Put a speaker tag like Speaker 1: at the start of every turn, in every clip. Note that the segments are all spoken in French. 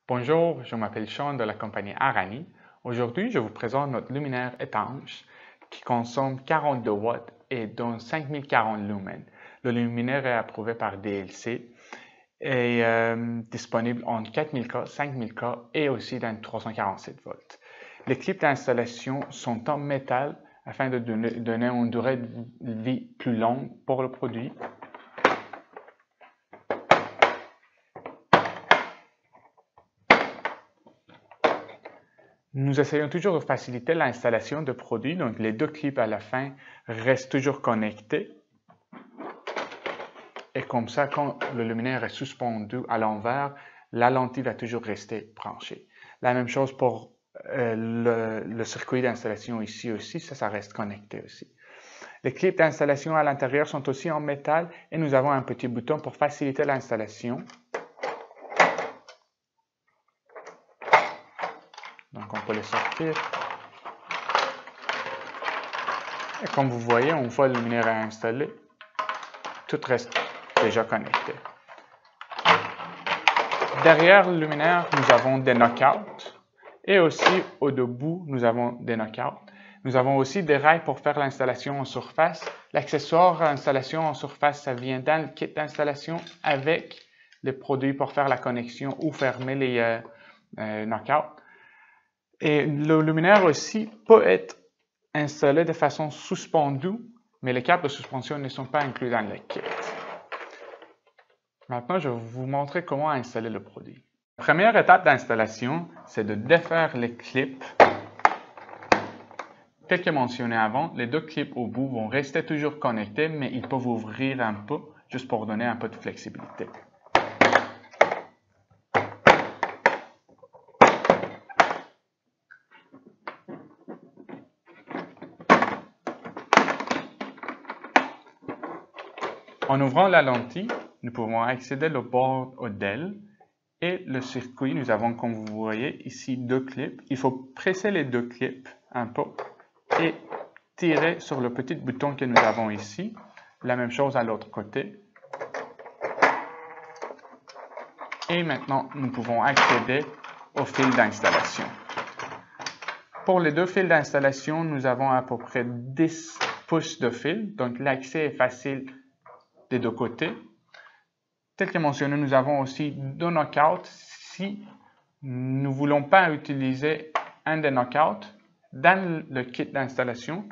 Speaker 1: Bonjour, je m'appelle Sean de la compagnie Arani. Aujourd'hui, je vous présente notre luminaire étanche qui consomme 42 watts et donne 5040 lumens. Le luminaire est approuvé par DLC et disponible en 4000K, 5000K et aussi dans 347 volts. Les clips d'installation sont en métal afin de donner une durée de vie plus longue pour le produit. Nous essayons toujours de faciliter l'installation de produits, donc les deux clips à la fin restent toujours connectés. Et comme ça, quand le luminaire est suspendu à l'envers, la lentille va toujours rester branchée. La même chose pour le circuit d'installation ici aussi, ça reste connecté aussi. Les clips d'installation à l'intérieur sont aussi en métal et nous avons un petit bouton pour faciliter l'installation. Donc on peut les sortir. Et comme vous voyez, une fois le luminaire est installé, tout reste déjà connecté. Derrière le luminaire, nous avons des knockouts. Et aussi au debout, nous avons des knockouts. Nous avons aussi des rails pour faire l'installation en surface. L'accessoire installation en surface, ça vient dans le kit d'installation avec les produits pour faire la connexion ou fermer les knockouts. Et le luminaire aussi peut être installé de façon suspendue, mais les câbles de suspension ne sont pas inclus dans le kit. Maintenant, je vais vous montrer comment installer le produit. La première étape d'installation, c'est de défaire les clips. Tel que mentionné avant, les deux clips au bout vont rester toujours connectés, mais ils peuvent ouvrir un peu, juste pour donner un peu de flexibilité. En ouvrant la lentille, nous pouvons accéder au board Odell et le circuit. Nous avons, comme vous voyez, ici deux clips. Il faut presser les deux clips un peu et tirer sur le petit bouton que nous avons ici. La même chose à l'autre côté. Et maintenant, nous pouvons accéder au fil d'installation. Pour les deux fils d'installation, nous avons à peu près 10 pouces de fil. Donc, l'accès est facile des deux côtés. Tel que mentionné, nous avons aussi deux knockouts. Si nous ne voulons pas utiliser un des knockouts, dans le kit d'installation,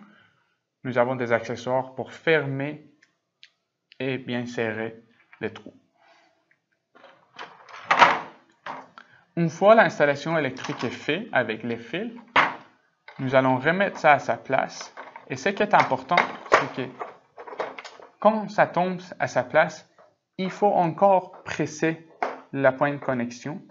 Speaker 1: nous avons des accessoires pour fermer et bien serrer les trous. Une fois l'installation électrique est faite avec les fils, nous allons remettre ça à sa place. Et ce qui est important, c'est que quand ça tombe à sa place, il faut encore presser la pointe de connexion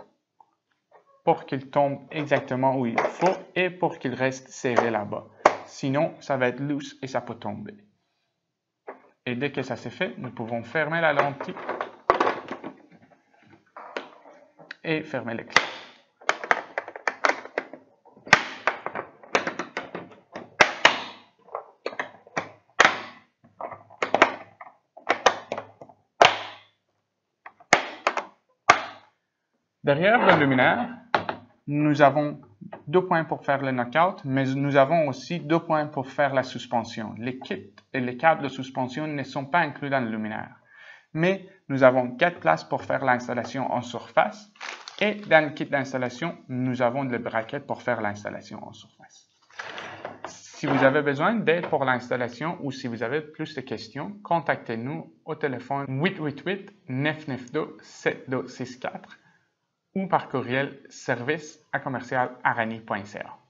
Speaker 1: pour qu'il tombe exactement où il faut et pour qu'il reste serré là-bas. Sinon, ça va être loose et ça peut tomber. Et dès que ça s'est fait, nous pouvons fermer la lentille et fermer les clés. Derrière le luminaire, nous avons deux points pour faire le knockout, mais nous avons aussi deux points pour faire la suspension. Les kits et les câbles de suspension ne sont pas inclus dans le luminaire. Mais nous avons 4 places pour faire l'installation en surface. Et dans le kit d'installation, nous avons des braquettes pour faire l'installation en surface. Si vous avez besoin d'aide pour l'installation ou si vous avez plus de questions, contactez-nous au téléphone 888-992-7264 ou par courriel service@arani.ca.